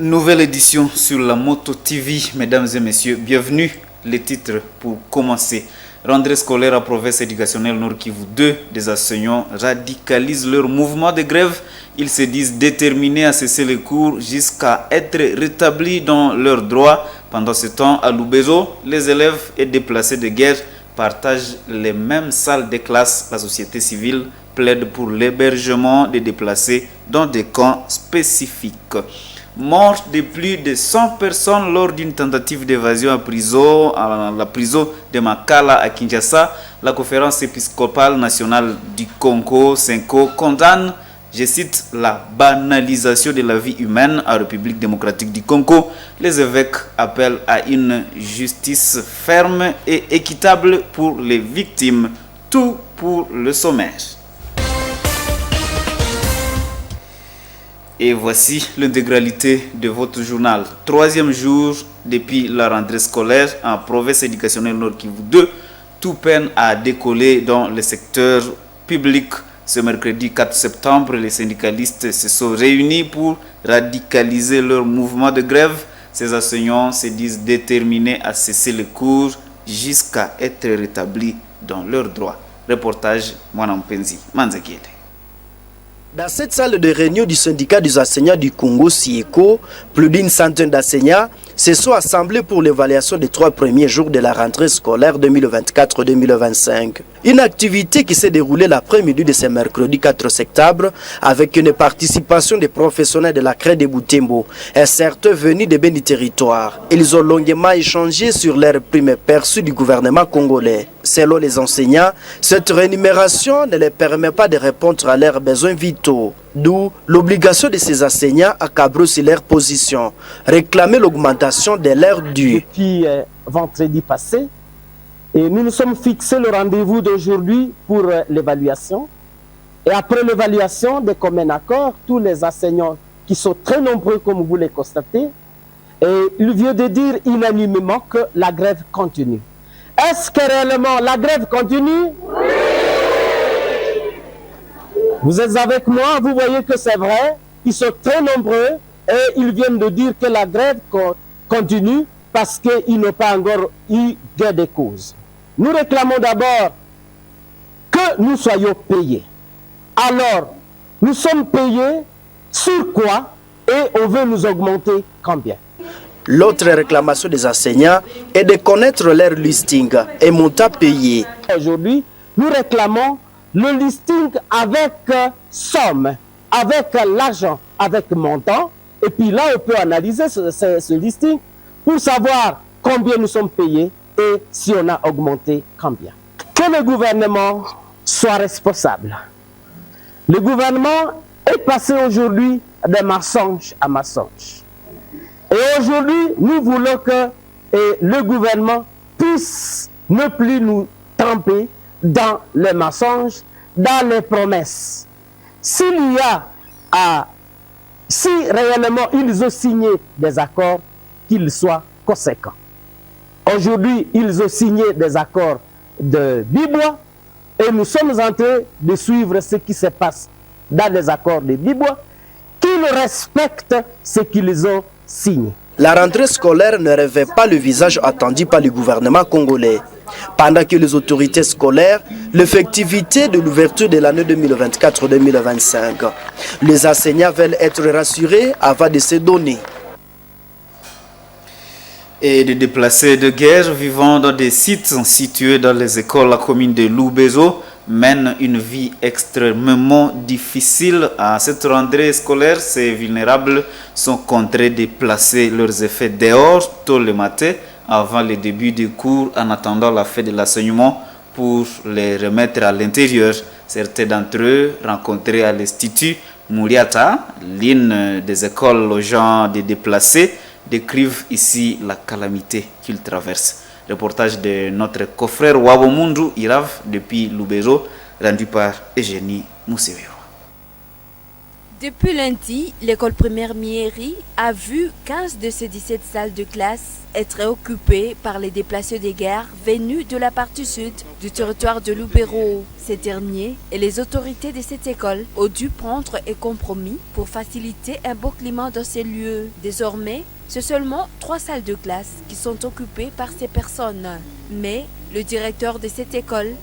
Nouvelle édition sur la Moto TV, mesdames et messieurs, bienvenue. Les titres pour commencer. Rentrée scolaire à province éducationnelle Nord Kivu 2, des enseignants radicalisent leur mouvement de grève. Ils se disent déterminés à cesser les cours jusqu'à être rétablis dans leurs droits. Pendant ce temps, à Lubero, les élèves et déplacés de guerre partagent les mêmes salles de classe. La société civile plaide pour l'hébergement des déplacés dans des camps spécifiques. Mort de plus de 100 personnes lors d'une tentative d'évasion à la prison de Makala à Kinshasa. La conférence épiscopale nationale du Congo, CENCO, condamne, je cite, la banalisation de la vie humaine en République démocratique du Congo. Les évêques appellent à une justice ferme et équitable pour les victimes. Tout pour le sommaire. Et voici l'intégralité de votre journal. Troisième jour depuis la rentrée scolaire en province éducationnelle Nord Kivu 2. Tout peine à décoller dans le secteur public. Ce mercredi 4 septembre, les syndicalistes se sont réunis pour radicaliser leur mouvement de grève. Ces enseignants se disent déterminés à cesser les cours jusqu'à être rétablis dans leurs droits. Reportage Mwanampenzi Manzekele. Dans cette salle de réunion du syndicat des enseignants du Congo, SIECO, plus d'une centaine d'enseignants se sont assemblés pour l'évaluation des 3 premiers jours de la rentrée scolaire 2024-2025. Une activité qui s'est déroulée l'après-midi de ce mercredi 4 septembre avec une participation des professionnels de la CRE de Butembo et certains venus de Béni Territoire. Ils ont longuement échangé sur leurs primes perçues du gouvernement congolais. Selon les enseignants, cette rémunération ne leur permet pas de répondre à leurs besoins vitaux. D'où l'obligation de ces enseignants à cabrousser leur position, réclamer l'augmentation de l'heure due. Depuis vendredi passé, et nous nous sommes fixés le rendez-vous d'aujourd'hui pour l'évaluation. Et après l'évaluation, de commun accord, tous les enseignants qui sont très nombreux comme vous les constatez, et il vient de dire unanimement que la grève continue. Est-ce que réellement la grève continue? Oui! Vous êtes avec moi, vous voyez que c'est vrai, ils sont très nombreux et ils viennent de dire que la grève continue parce qu'ils n'ont pas encore eu gain de cause. Nous réclamons d'abord que nous soyons payés. Alors, nous sommes payés sur quoi et on veut nous augmenter combien? L'autre réclamation des enseignants est de connaître leur listing et montant payé. Aujourd'hui, nous réclamons le listing avec somme, avec l'argent, avec montant. Et puis là, on peut analyser ce listing pour savoir combien nous sommes payés et si on a augmenté combien. Que le gouvernement soit responsable. Le gouvernement est passé aujourd'hui de mensonge à mensonge. Et aujourd'hui, nous voulons que le gouvernement puisse ne plus nous tremper dans les mensonges, dans les promesses. Si réellement ils ont signé des accords, qu'ils soient conséquents. Aujourd'hui, ils ont signé des accords de Bibois et nous sommes en train de suivre ce qui se passe dans les accords de Bibois, qu'ils respectent ce qu'ils ont signé. La rentrée scolaire ne revêt pas le visage attendu par le gouvernement congolais. Pendant que les autorités scolaires, l'effectivité de l'ouverture de l'année 2024-2025. Les enseignants veulent être rassurés avant de se donner. Et des déplacés de guerre vivant dans des sites situés dans les écoles, la commune de Lubero mènent une vie extrêmement difficile. À cette rentrée scolaire, ces vulnérables sont contraints de placer leurs effets dehors tôt le matin avant le début des cours en attendant la fin de l'enseignement pour les remettre à l'intérieur. Certains d'entre eux, rencontrés à l'Institut Mouriata, l'une des écoles logeant des déplacés, décrivent ici la calamité qu'ils traversent. Reportage de notre confrère Wabomundu Irav depuis Lubero, rendu par Eugénie Moussevero. Depuis lundi, l'école primaire Mieri a vu 15 de ses 17 salles de classe être occupées par les déplacés de guerre venus de la partie sud du territoire de Lubero. Ces derniers et les autorités de cette école ont dû prendre un compromis pour faciliter un bon climat dans ces lieux. Désormais, c'est seulement 3 salles de classe qui sont occupées par ces personnes. Mais le directeur de cette école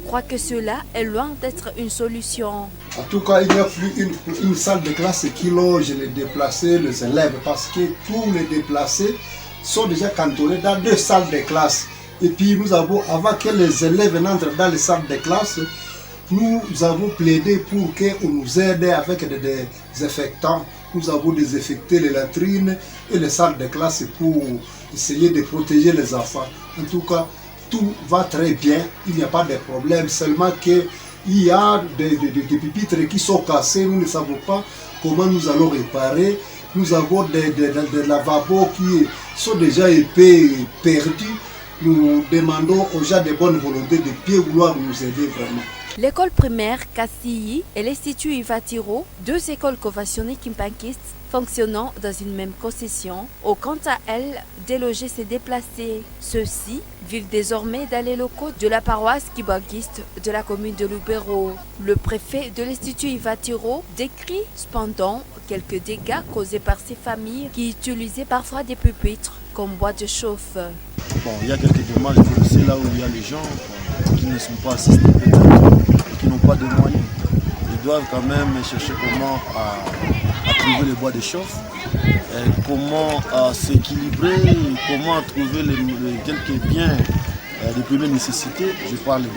croit que cela est loin d'être une solution. En tout cas, il n'y a plus une salle de classe qui loge les déplacés, les élèves, parce que tous les déplacés sont déjà cantonnés dans 2 salles de classe. Et puis nous avons, avant que les élèves n'entrent dans les salles de classe, nous avons plaidé pour qu'on nous aide avec des désinfectants. Nous avons désinfecté les latrines et les salles de classe pour essayer de protéger les enfants. En tout cas, tout va très bien, il n'y a pas de problème, seulement qu'il y a des pupitres qui sont cassés, nous ne savons pas comment nous allons réparer. Nous avons des lavabos qui sont déjà épais et perdus. Nous demandons aux gens de bonne volonté de bien vouloir nous aider vraiment. L'école primaire Kassi et l'Institut Ivatiro, 2 écoles conventionnées kimpankistes fonctionnant dans une même concession, ont quant à elles délogé ces déplacés. Ceux-ci vivent désormais dans les locaux de la paroisse kibankiste de la commune de Lubero. Le préfet de l'Institut Ivatiro décrit cependant quelques dégâts causés par ces familles qui utilisaient parfois des pupitres comme bois de chauffe. Bon, il y a quelques dommages, c'est là où il y a les gens qui ne sont pas assistés, qui n'ont pas de moyens. Ils doivent quand même chercher comment à trouver les bois de chauffe, comment s'équilibrer, comment trouver les quelques biens de première nécessité. Je parle de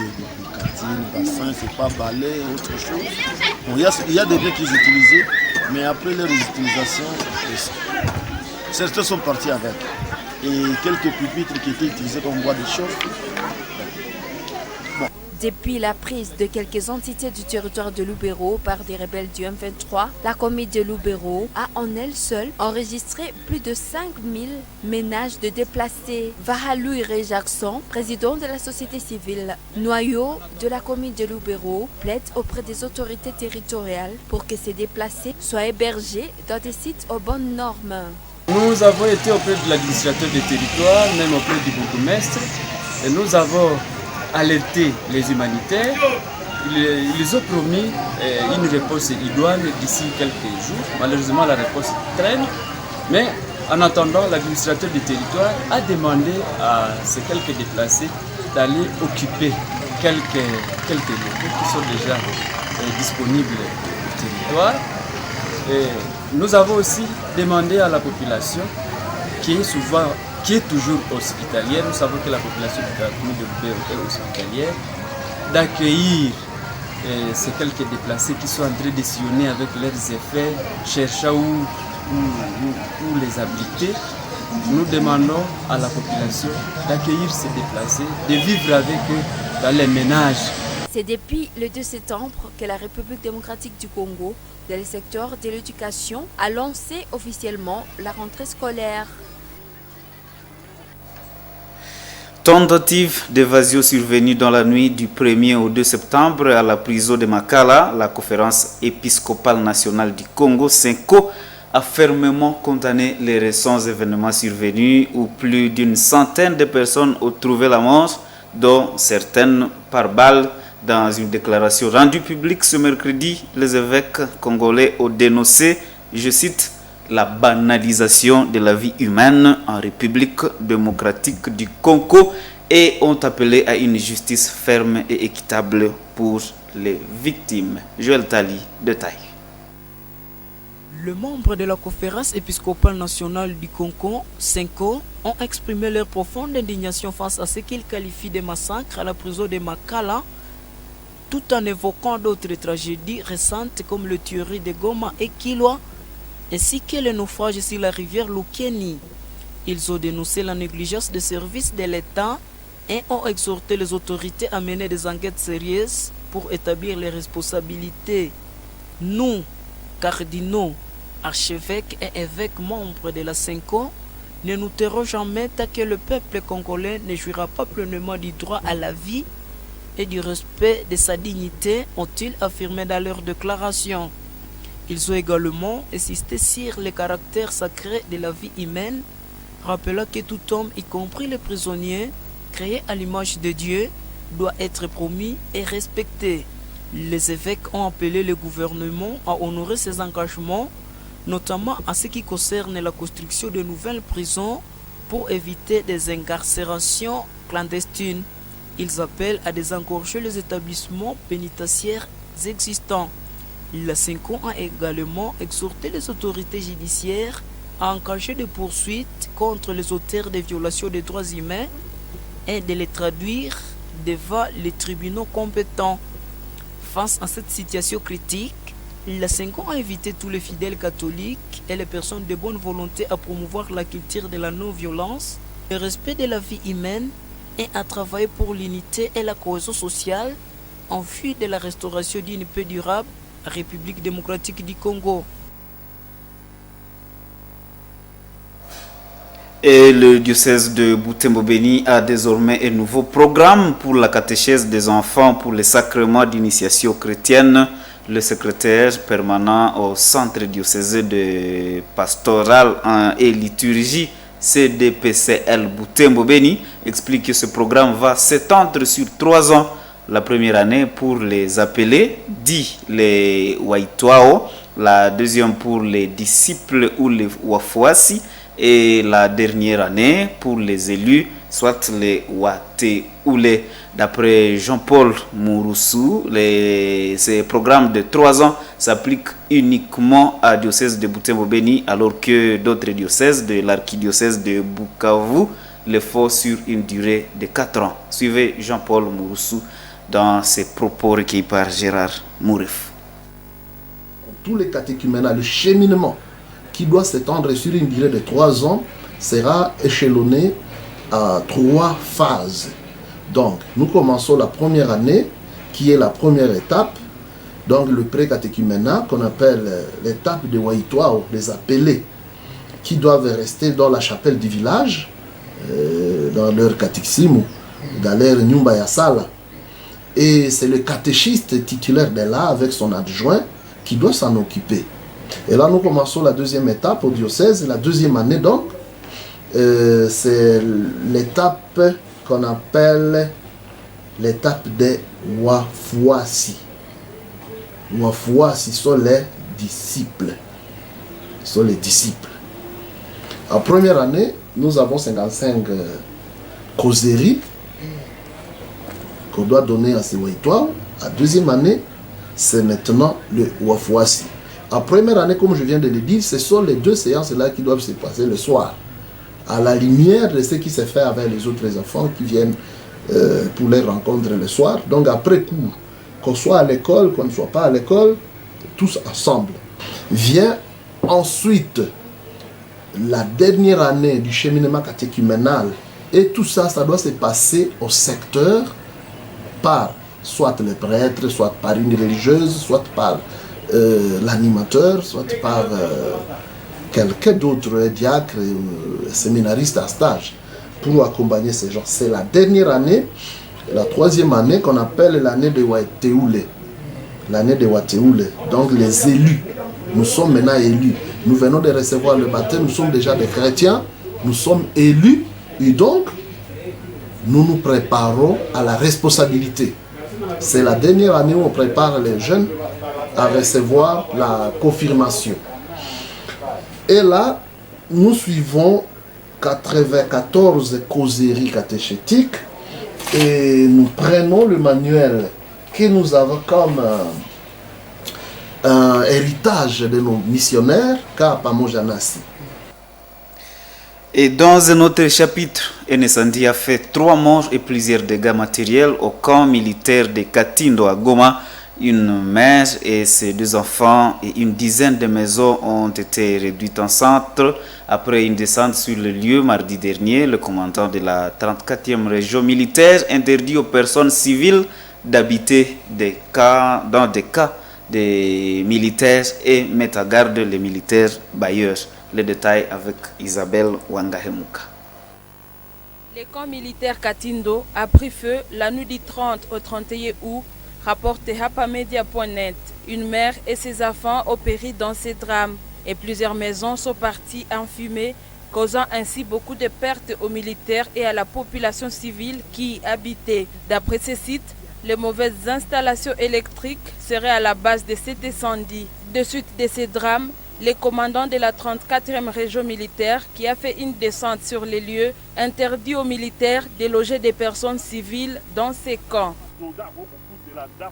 cantine, bassin, c'est pas balai, autre chose. Bon, il y a des biens qu'ils utilisaient, mais après leur utilisation, certains sont partis avec. Et quelques pupitres qui étaient utilisés comme bois de chauffe. Bon. Depuis la prise de quelques entités du territoire de Lubero par des rebelles du M23, la commune de Lubero a en elle seule enregistré plus de 5000 ménages de déplacés. Vahalou Iré Jackson, président de la société civile, noyau de la commune de Lubero, plaide auprès des autorités territoriales pour que ces déplacés soient hébergés dans des sites aux bonnes normes. Nous avons été auprès de l'administrateur des territoires, même auprès du bourgmestre, et nous avons alerté les humanitaires. Ils ont promis une réponse idoine d'ici quelques jours. Malheureusement, la réponse traîne, mais en attendant, l'administrateur du territoire a demandé à ces quelques déplacés d'aller occuper quelques locaux qui sont déjà disponibles au territoire. Et nous avons aussi demandé à la population qui est toujours hospitalière, nous savons que la population de la commune de Lubero est hospitalière, d'accueillir ces quelques déplacés qui sont en train de sillonner avec leurs effets, cherchant où les abriter. Nous demandons à la population d'accueillir ces déplacés, de vivre avec eux dans les ménages. C'est depuis le 2 septembre que la République démocratique du Congo, dans le secteur de l'éducation, a lancé officiellement la rentrée scolaire. Tentative d'évasion survenue dans la nuit du 1er au 2 septembre à la prison de Makala, la conférence épiscopale nationale du Congo, CENCO, a fermement condamné les récents événements survenus où plus d'une centaine de personnes ont trouvé la mort, dont certaines par balle. Dans une déclaration rendue publique ce mercredi, les évêques congolais ont dénoncé, je cite, la banalisation de la vie humaine en République démocratique du Congo et ont appelé à une justice ferme et équitable pour les victimes. Joël Tali, détail. Les membres de la conférence épiscopale nationale du Congo, CENCO, ont exprimé leur profonde indignation face à ce qu'ils qualifient de massacre à la prison de Makala, tout en évoquant d'autres tragédies récentes comme le tuerie de Goma et Kilwa, ainsi que le naufrage sur la rivière Lukeni. Ils ont dénoncé la négligence des services de l'État et ont exhorté les autorités à mener des enquêtes sérieuses pour établir les responsabilités. Nous, cardinaux, archevêques et évêques membres de la CENCO, ne nous tairons jamais tant que le peuple congolais ne jouira pas pleinement du droit à la vie et du respect de sa dignité, ont-ils affirmé dans leur déclaration. Ils ont également insisté sur le caractère sacré de la vie humaine, rappelant que tout homme, y compris les prisonniers, créé à l'image de Dieu, doit être promis et respecté. Les évêques ont appelé le gouvernement à honorer ses engagements, notamment en ce qui concerne la construction de nouvelles prisons pour éviter des incarcérations clandestines. Ils appellent à désengorger les établissements pénitentiaires existants. La CENCO a également exhorté les autorités judiciaires à engager des poursuites contre les auteurs des violations des droits humains et de les traduire devant les tribunaux compétents. Face à cette situation critique, la CENCO a invité tous les fidèles catholiques et les personnes de bonne volonté à promouvoir la culture de la non-violence, le respect de la vie humaine et à travailler pour l'unité et la cohésion sociale en vue de la restauration d'une paix durable à la République démocratique du Congo. Et le diocèse de Butembo-Beni a désormais un nouveau programme pour la catéchèse des enfants pour les sacrements d'initiation chrétienne. Le secrétaire permanent au centre diocésain de pastoral et liturgie CDPCL Butembo-Beni explique que ce programme va s'étendre sur 3 ans. La première année pour les appelés, dit les Waitwao, la deuxième pour les disciples ou les Wafuasi, et la dernière année pour les élus, soit les Wateoulé. D'après Jean-Paul Mouroussou, ces programmes de 3 ans s'appliquent uniquement à diocèse de Butembo-Beni, alors que d'autres diocèses de l'archidiocèse de Bukavu le font sur une durée de 4 ans. Suivez Jean-Paul Mouroussou dans ses propos recueillis par Gérard Mouref. Tous les catéchuménats, le cheminement qui doit s'étendre sur une durée de 3 ans sera échelonné à 3 phases. Donc, nous commençons la première année, qui est la première étape, donc le pré-catéchuménat, qu'on appelle l'étape de Waitwao, les appelés, qui doivent rester dans la chapelle du village, dans leur catéchisme, dans leur Nyumba ya Sala. Et c'est le catéchiste titulaire de là, avec son adjoint, qui doit s'en occuper. Et là, nous commençons la deuxième étape au diocèse. La deuxième année, donc, c'est l'étape qu'on appelle l'étape des Wafuasi. Wafuasi sont les disciples. Sont les disciples. En première année, nous avons 55 causeries qu'on doit donner à ces Waitwao. La deuxième année, c'est maintenant le Wafuasi. En première année, comme je viens de le dire, ce sont les 2 séances-là qui doivent se passer le soir, à la lumière de ce qui se fait avec les autres enfants qui viennent pour les rencontres le soir. Donc après cours, qu'on soit à l'école, qu'on ne soit pas à l'école, tous ensemble. Vient ensuite la dernière année du cheminement catéchuménal. Et tout ça, ça doit se passer au secteur par soit le prêtre, soit par une religieuse, soit par l'animateur, soit par quelqu'un d'autre, diacre, séminariste à stage, pour accompagner ces gens. C'est la dernière année, la 3e année qu'on appelle l'année de Wateoulé. L'année de Wateoulé, donc les élus. Nous sommes maintenant élus. Nous venons de recevoir le baptême, nous sommes déjà des chrétiens, nous sommes élus, et donc nous nous préparons à la responsabilité. C'est la dernière année où on prépare les jeunes à recevoir la confirmation. Et là, nous suivons 94 causeries catéchétiques et nous prenons le manuel que nous avons comme un héritage de nos missionnaires, Kapamo Janassi. Et dans un autre chapitre, un incendie a fait 3 morts et plusieurs dégâts matériels au camp militaire de Katindo à Goma. Une mère et ses 2 enfants et une dizaine de maisons ont été réduites en centre. Après une descente sur le lieu mardi dernier, le commandant de la 34e région militaire interdit aux personnes civiles d'habiter dans des cas des militaires et met à garde les militaires bailleurs. Les détails avec Isabelle Wangahemuka. Le camp militaire Katindo a pris feu la nuit du 30 au 31 août, rapporte hapamedia.net. une mère et ses enfants ont péri dans ces drames. Et plusieurs maisons sont parties en fumée, causant ainsi beaucoup de pertes aux militaires et à la population civile qui y habitait. D'après ces sites, les mauvaises installations électriques seraient à la base de cet incendie. De suite de ces drames, le commandant de la 34e région militaire, qui a fait une descente sur les lieux, interdit aux militaires de loger des personnes civiles dans ces camps.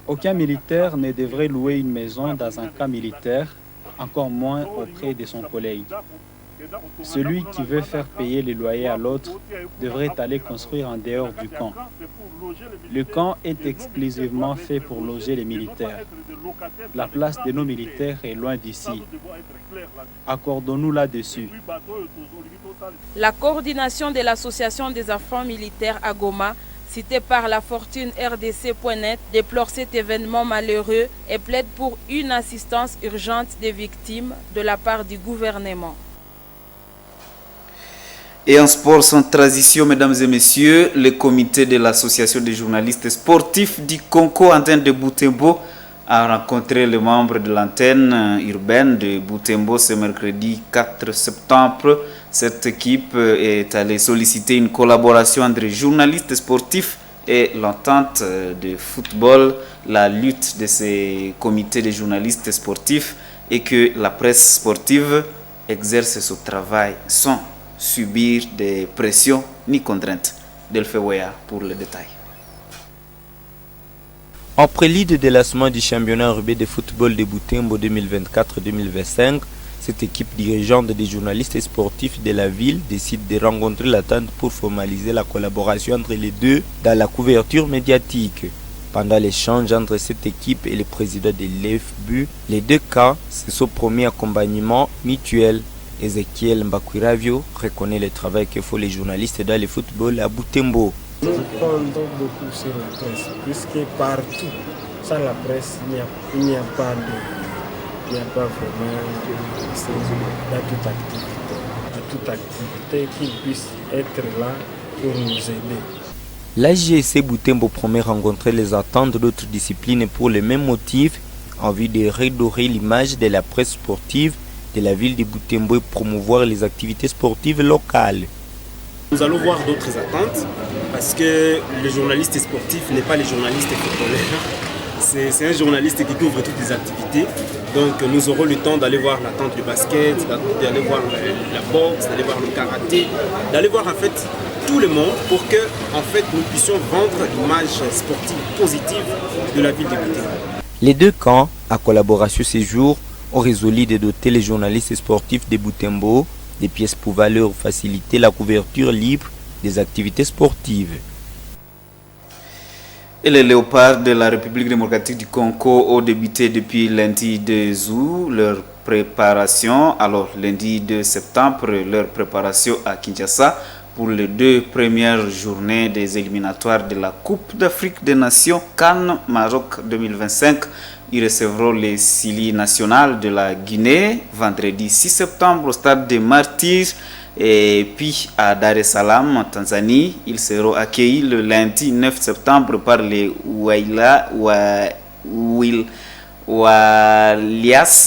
Aucun militaire ne devrait louer une maison dans un camp militaire, encore moins auprès de son collègue. Celui qui veut faire payer les loyers à l'autre devrait aller construire en dehors du camp. Le camp est exclusivement fait pour loger les militaires. La place de nos militaires est loin d'ici. Accordons-nous là-dessus. La coordination de l'association des enfants militaires à Goma, citée par la fortune RDC.net, déplore cet événement malheureux et plaide pour une assistance urgente des victimes de la part du gouvernement. Et en sport sans transition, mesdames et messieurs, le comité de l'association des journalistes sportifs du Congo antenne de Butembo a rencontré les membres de l'antenne urbaine de Butembo ce mercredi 4 septembre. Cette équipe est allée solliciter une collaboration entre journalistes sportifs et l'entente de football, la lutte de ces comités de journalistes sportifs et que la presse sportive exerce son travail sans subir des pressions ni contraintes. Delphi Weya pour le détail. En prélude de lancement du championnat urbain de football de Butembo 2024-2025, cette équipe dirigeante des journalistes sportifs de la ville décide de rencontrer l'attente pour formaliser la collaboration entre les deux dans la couverture médiatique. Pendant l'échange entre cette équipe et le président de l'EFBU, les deux cas se sont promis accompagnement mutuel. Ezekiel Mbakwiravio reconnaît le travail que font les journalistes dans le football à Butembo. Nous comptons beaucoup sur la presse, puisque partout, sans la presse, il n'y a pas vraiment toute activité qui puisse être là pour nous aider. L'AJC Butembo promet rencontrer les attentes d'autres disciplines pour le même motif, en vue de redorer l'image de la presse sportive de la ville de Butembo et promouvoir les activités sportives locales. Nous allons voir d'autres attentes parce que le journaliste sportif n'est pas le journaliste footballeur. C'est un journaliste qui couvre toutes les activités. Donc nous aurons le temps d'aller voir l'attente du basket, d'aller voir la boxe, d'aller voir le karaté, d'aller voir en fait tout le monde pour que en fait, nous puissions vendre l'image sportive positive de la ville de Butembo. Les deux camps, à collaboration ces jours, ont résolu de doter les journalistes sportifs de Butembo des pièces pouvant leur faciliter la couverture libre des activités sportives. Et les léopards de la République démocratique du Congo ont débuté depuis lundi 2 août leur préparation. Alors lundi 2 septembre, leur préparation à Kinshasa pour les 2 premières journées des éliminatoires de la Coupe d'Afrique des Nations CAN Maroc 2025. Ils recevront les Sili nationales de la Guinée vendredi 6 septembre au stade des Martyrs. Et puis à Dar es Salaam, en Tanzanie, ils seront accueillis le lundi 9 septembre par les Walias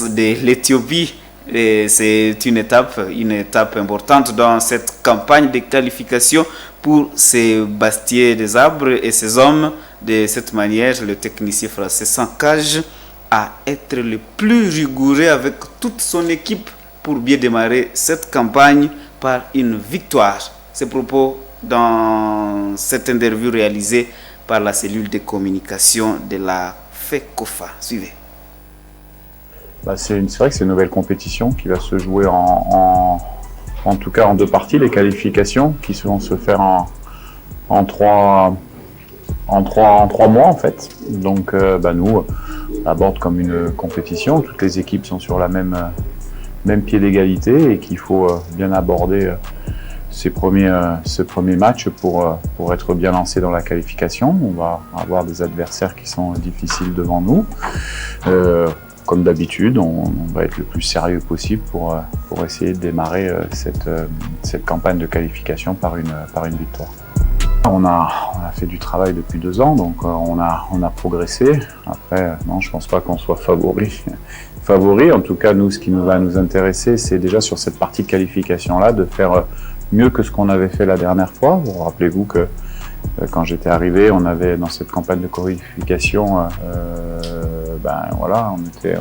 de l'Éthiopie. C'est une étape importante dans cette campagne de qualification pour ces Bastiers des Arbres et ces hommes. De cette manière, le technicien français s'engage à être le plus rigoureux avec toute son équipe pour bien démarrer cette campagne par une victoire. Ces propos dans cette interview réalisée par la cellule de communication de la FECOFA. Suivez. C'est vrai que c'est une nouvelle compétition qui va se jouer en tout cas en 2 parties, les qualifications qui vont se faire en 3 mois en fait. Donc nous on aborde comme une compétition, toutes les équipes sont sur la même pied d'égalité et qu'il faut bien aborder ce premier match pour être bien lancé dans la qualification. On va avoir des adversaires qui sont difficiles devant nous. Comme d'habitude, on va être le plus sérieux possible pour essayer de démarrer cette campagne de qualification par une victoire. On a fait du travail depuis 2 ans, donc on a progressé. Après, non, je ne pense pas qu'on soit favori. En tout cas, nous, ce qui va nous intéresser, c'est déjà sur cette partie qualification-là, de faire mieux que ce qu'on avait fait la dernière fois. Vous rappelez-vous que quand j'étais arrivé, on avait dans cette campagne de qualification,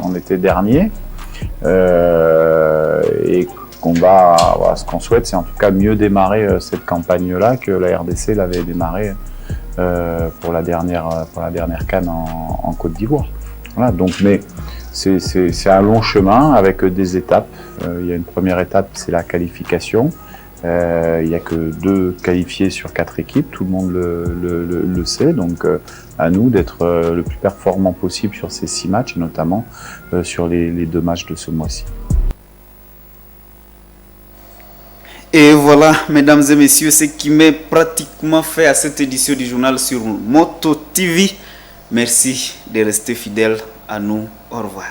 on était dernier. Et ce qu'on souhaite, c'est en tout cas mieux démarrer cette campagne-là que la RDC l'avait démarré pour la dernière CAN en Côte d'Ivoire. Voilà, donc, mais c'est un long chemin avec des étapes. Il y a une première étape, c'est la qualification. Il n'y a que 2 qualifiés sur 4 équipes, tout le monde le sait, donc à nous d'être le plus performant possible sur ces 6 matchs, et notamment sur les 2 matchs de ce mois-ci. Et voilà, mesdames et messieurs, ce qui m'est pratiquement fait à cette édition du journal sur Moto TV. Merci de rester fidèles à nous. Au revoir.